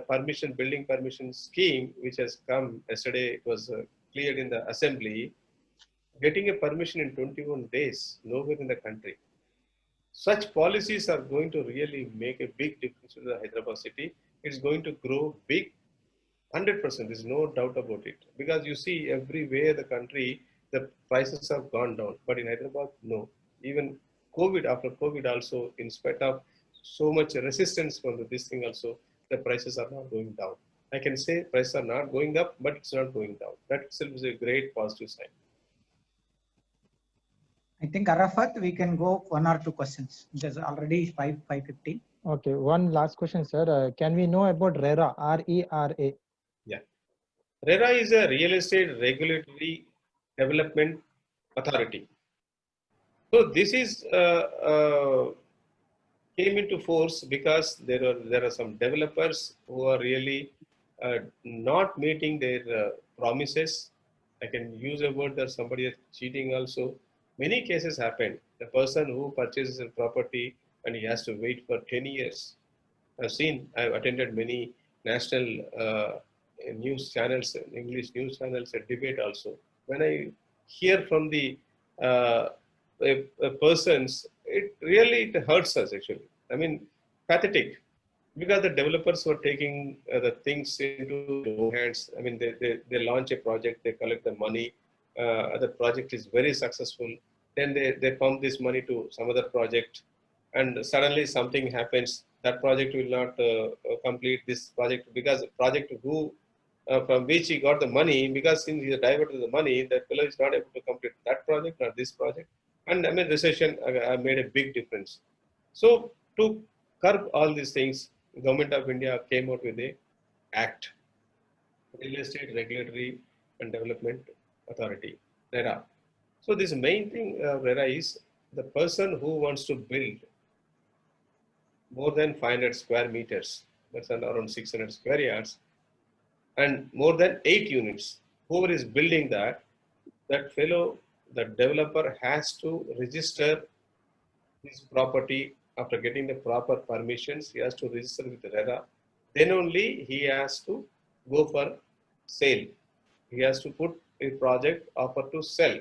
building permission scheme, which has come yesterday, it was cleared in the assembly, getting a permission in 21 days, nowhere in the country. Such policies are going to really make a big difference to the Hyderabad city. It's going to grow big 100%, there's no doubt about it. Because you see, everywhere the country, the prices have gone down. But in Hyderabad, no. Even after COVID also, in spite of so much resistance from this thing also, the prices are not going down. I can say prices are not going up, but it's not going down. That itself is a great positive sign. I think Arafat, we can go 1 or 2 questions. There's already 5:50. Okay, one last question, sir. Can we know about RERA? RERA. Yeah. RERA is a real estate regulatory development authority. So this is came into force because there are some developers who are really not meeting their promises. I can use a word that somebody is cheating also. Many cases happen. The person who purchases a property and he has to wait for 10 years. I've attended many national news channels, English news channels, a debate also. When I hear from the persons, it hurts us actually. I mean, pathetic. Because the developers were taking the things into their own hands. I mean, they launch a project, they collect the money, the project is very successful. Then they pump this money to some other project and suddenly something happens, that project will not complete this project because the project who from which he got the money, because since he diverted the money, that fellow is not able to complete that project or this project. And I mean, recession made a big difference. So to curb all these things, Government of India came out with a act, Real Estate Regulatory and Development Authority, RERA. So this main thing, RERA, is the person who wants to build more than 500 square meters, that's around 600 square yards, and more than 8 units. Whoever is building that, that fellow, the developer has to register his property after getting the proper permissions. He has to register with RERA. Then only he has to go for sale. He has to put a project offer to sell.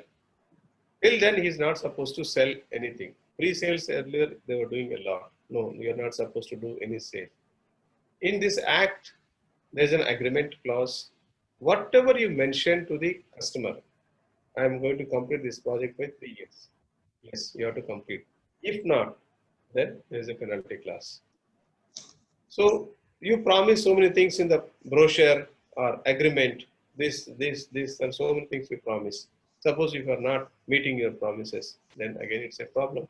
Till then, he is not supposed to sell anything. Pre-sales earlier, they were doing a lot. No, you are not supposed to do any sale. In this act, there's an agreement clause. Whatever you mention to the customer, I am going to complete this project by 3 years. Yes, you have to complete. If not, then there is a penalty clause. So you promise so many things in the brochure or agreement. This, and so many things you promise. Suppose if you are not meeting your promises, then again it's a problem.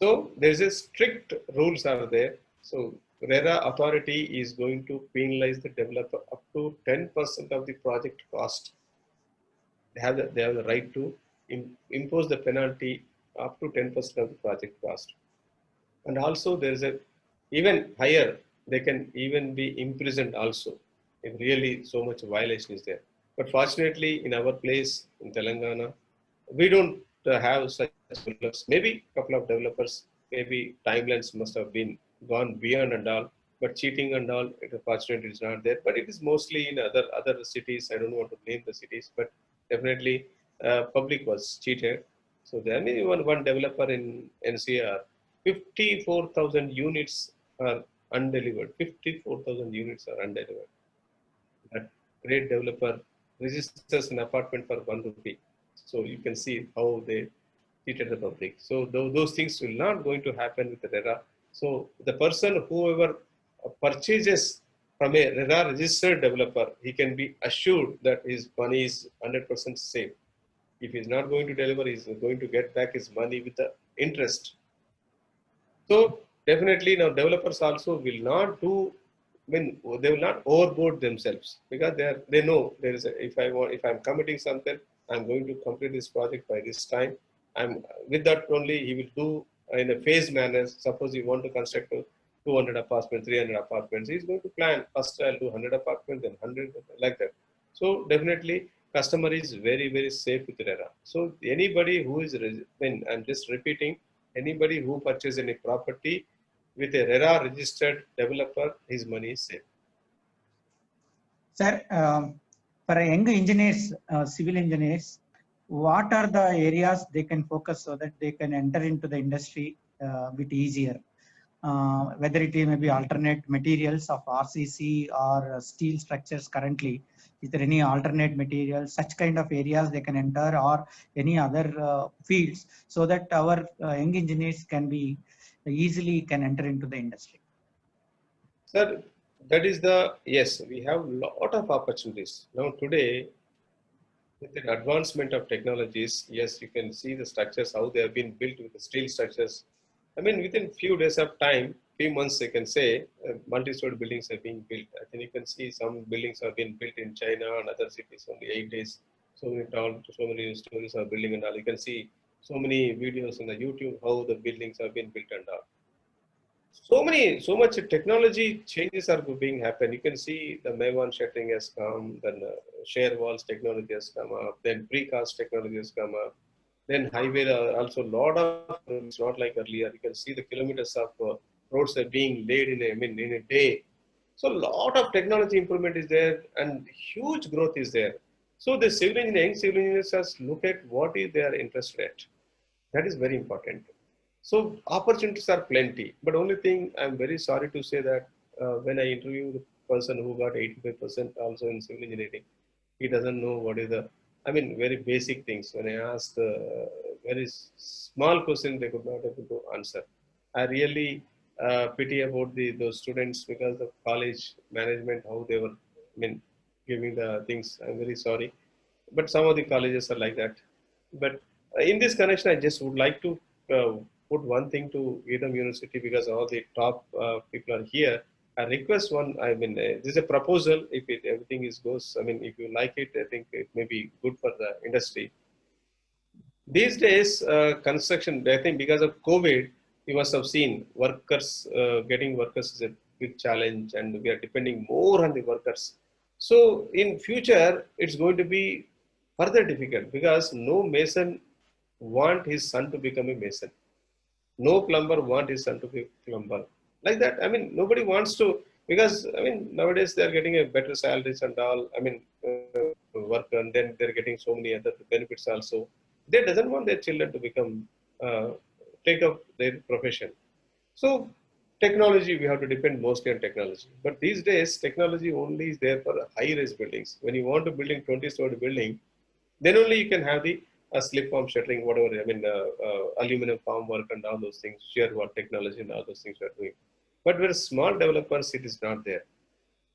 So there's a strict rules are there. So RERA authority is going to penalize the developer up to 10% of the project cost. They have the right to impose the penalty up to 10% of the project cost. And also there is a even higher, they can even be imprisoned also if really so much violation is there. But fortunately in our place in Telangana, we don't have such developers. Maybe a couple of developers, maybe timelines must have been gone beyond and all, but cheating and all, fortunately is not there. But it is mostly in other cities. I don't want to name the cities, but definitely public was cheated. So there may be one developer in NCR, 54,000 units are undelivered. 54,000 units are undelivered. That great developer registers an apartment for 1 rupee. So you can see how they treated the public. So those things will not going to happen with the RERA. So the person, whoever purchases from a RERA registered developer, he can be assured that his money is 100% safe. If he is not going to deliver, he is going to get back his money with the interest. So definitely now developers also will not do, I mean, they will not overboard themselves because they know there is if I'm committing something, I'm going to complete this project by this time. I'm with that only he will do in a phased manner. Suppose you want to construct 200 apartments, 300 apartments, he's going to plan first I'll do 100 apartments, then 100 like that. So definitely customer is very, very safe with RERA. So anybody who is, when I'm just repeating, anybody who purchases any property with a RERA registered developer, his money is safe. Sir, for young engineers, civil engineers, what are the areas they can focus so that they can enter into the industry a bit easier? Whether it may be alternate materials of RCC or steel structures currently, is there any alternate materials, such kind of areas they can enter, or any other fields, so that our young engineers can be easily can enter into the industry? Sir, that is yes, we have lot of opportunities. Now today, with the advancement of technologies, yes, you can see the structures, how they have been built with the steel structures. I mean, within few days of time, few months, I can say, multi-story buildings are being built. I think you can see some buildings have been built in China and other cities only 8 days. So many stories are building and all. You can see so many videos on the YouTube how the buildings have been built and all. So much technology changes are being happen. You can see the Maven shuttering has come, then share walls technology has come up, then precast technology has come up, then highway also lot of, it's not like earlier. You can see the kilometers of roads are being laid in a day. So lot of technology improvement is there and huge growth is there. So the civil engineers has look at what is their interest rate. That is very important. So opportunities are plenty, but only thing I'm very sorry to say that when I interview the person who got 85% also in civil engineering, he doesn't know what is I mean, very basic things. When I asked very small question, they could not able to answer. I really pity about those students because of college management, how they were, I mean, giving the things. I'm very sorry, but some of the colleges are like that. But in this connection, I just would like to uh, put one thing to Geetham University because all the top people are here. I request one. I mean, this is a proposal. If everything is goes, I mean, if you like it, I think it may be good for the industry. These days, construction, I think because of COVID, you must have seen workers, getting workers is a big challenge and we are depending more on the workers. So in future, it's going to be further difficult because no mason want his son to become a mason. No plumber want his son to be plumber. Like that, I mean, nobody wants to, because I mean, nowadays they're getting a better salaries and all. I mean, work and then they're getting so many other benefits also. They doesn't want their children to become, take up their profession. So technology, we have to depend mostly on technology. But these days, technology only is there for high-rise buildings. When you want to build a 20-story building, then only you can have the slip form shuttering, whatever, I mean, aluminum form work and all those things, shear wall technology and all those things we are doing. But with small developers, it is not there.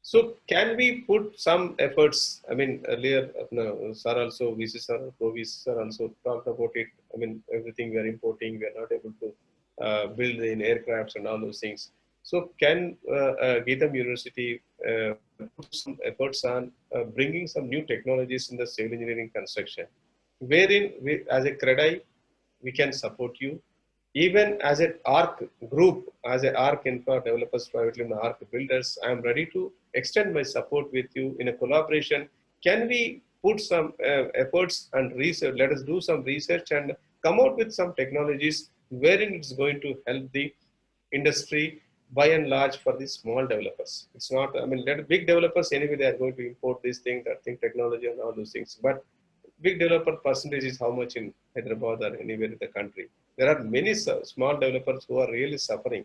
So can we put some efforts? I mean, earlier, no, sir also, VC sir, Provi sir also talked about it. I mean, everything we are importing, we are not able to build in aircrafts and all those things. So can Geetham University put some efforts on bringing some new technologies in the civil engineering construction, wherein we, as a CREDI, we can support you. Even as an ARC group, as an ARC Infra Developers Private Limited, ARC Builders, I am ready to extend my support with you in a collaboration. Can we put some efforts and research? Let us do some research and come out with some technologies wherein it's going to help the industry by and large for the small developers. It's not, I mean, let big developers anyway, they are going to import this thing, that thing, technology and all those things. But big developer percentage is how much in Hyderabad or anywhere in the country. There are many small developers who are really suffering.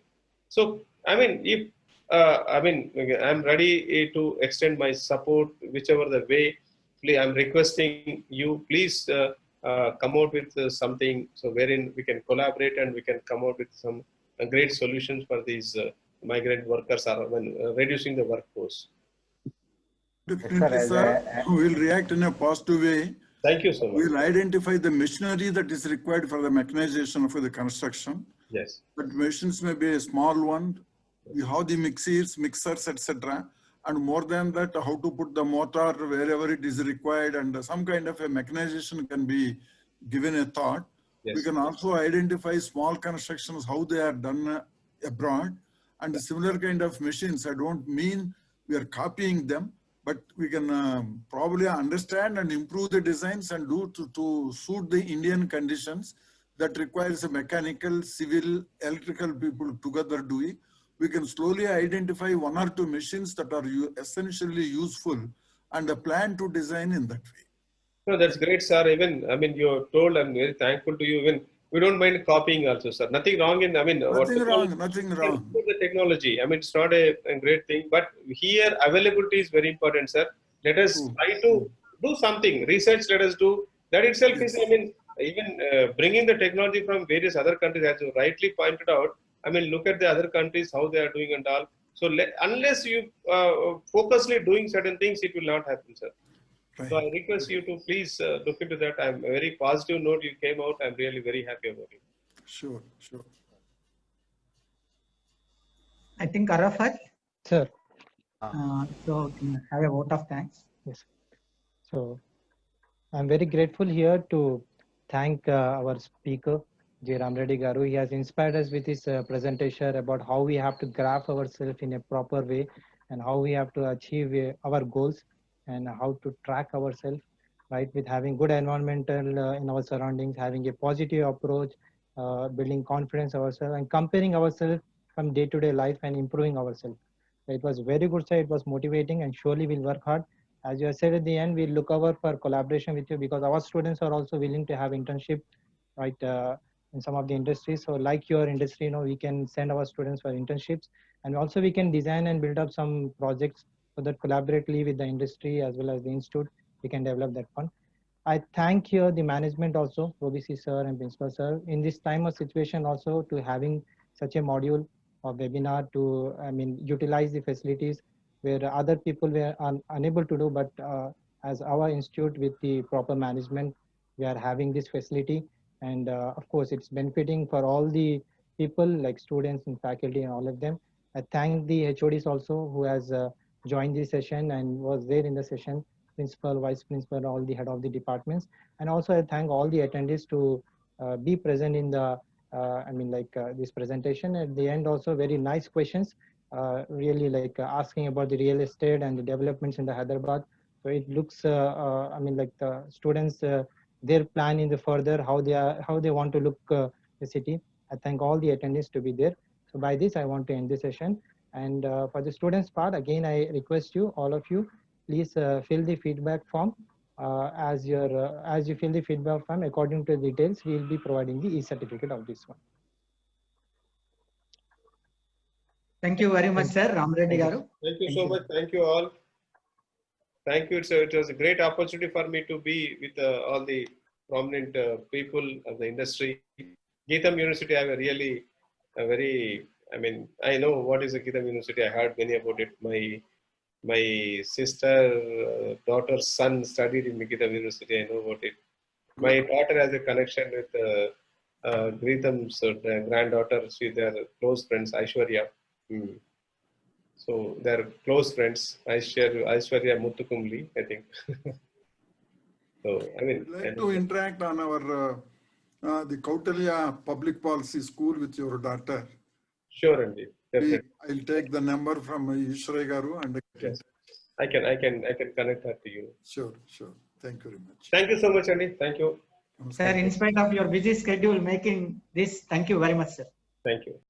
So, I mean, if I mean, I'm ready to extend my support, whichever the way. I'm requesting you, please come out with something so wherein we can collaborate and we can come out with some great solutions for these migrant workers or when reducing the workforce. Definitely, sir. We'll react in a positive way. Thank you so much. We'll identify the machinery that is required for the mechanization for the construction. Yes. But machines may be a small one. We have the mixers, etc. And more than that, how to put the motor wherever it is required, and some kind of a mechanization can be given a thought. Yes. We can also identify small constructions, how they are done abroad, and similar kind of machines. I don't mean we are copying them, but we can probably understand and improve the designs and do to suit the Indian conditions that requires a mechanical, civil, electrical people together doing. We can slowly identify one or two machines that are essentially useful and a plan to design in that way. No, that's great, sir. Even, I mean, you told, I'm very thankful to you. Even we don't mind copying also, sir. Nothing wrong in, I mean, nothing wrong, nothing wrong. The technology, I mean, it's not a great thing, but here availability is very important, sir. Let us try to do something. Research, let us do. That itself is, I mean, even bringing the technology from various other countries, as you rightly pointed out. I mean, look at the other countries, how they are doing and all. So unless you focusly doing certain things, it will not happen, sir. Right. So I request you to please look into that. I'm a very positive note you came out. I'm really very happy about it. Sure, sure. I think Arafat. Sir. So have a vote of thanks. Yes. So I'm very grateful here to thank our speaker, J. Ram Reddy Garu. He has inspired us with his presentation about how we have to graph ourselves in a proper way and how we have to achieve our goals and how to track ourselves, right? With having good environmental in our surroundings, having a positive approach, building confidence ourselves and comparing ourselves from day-to-day life and improving ourselves. It was very good, sir. It was motivating and surely we'll work hard. As you have said at the end, we'll look over for collaboration with you because our students are also willing to have internship, right? In some of the industries. So like your industry, you know, we can send our students for internships and also we can design and build up some projects so that collaboratively with the industry as well as the institute, we can develop that one. I thank here the management also, OBC sir and principal sir, in this time of situation also to having such a module or webinar to, utilize the facilities where other people were unable to do, but as our institute with the proper management, we are having this facility. And of course, it's benefiting for all the people like students and faculty and all of them. I thank the HODs also who has joined the session and was there in the session, principal, vice principal, all the head of the departments. And also I thank all the attendees to be present in the, this presentation. At the end also very nice questions, really asking about the real estate and the developments in the Hyderabad. So it looks, the students, their plan in the further, how they want to look the city. I thank all the attendees to be there. So by this, I want to end the session. And for the students part, again, I request you, all of you, please fill the feedback form. As you fill the feedback form, according to the details, we will be providing the e-certificate of this one. Thank you very much, sir. Ram Reddy Garu. Thank you so much. Thank you all. Thank you. It was a great opportunity for me to be with all the prominent people of the industry. Geetham University, I have I know what is a Geetham University. I heard many about it. My sister, daughter's son studied in Geetham University. I know about it. My daughter has a connection with Geetham's granddaughter. They are close friends, Aishwarya. So they're close friends. Aishwarya Muthukumli, I think. So I'd like to interact on our the Kautilya Public Policy School with your daughter. Sure, indeed. Definitely. I'll take the number from Ishray Garu and yes. I can connect her to you. Sure. Thank you very much. Thank you so much, Andy. Thank you. Sir, in spite of your busy schedule making this, thank you very much, sir. Thank you.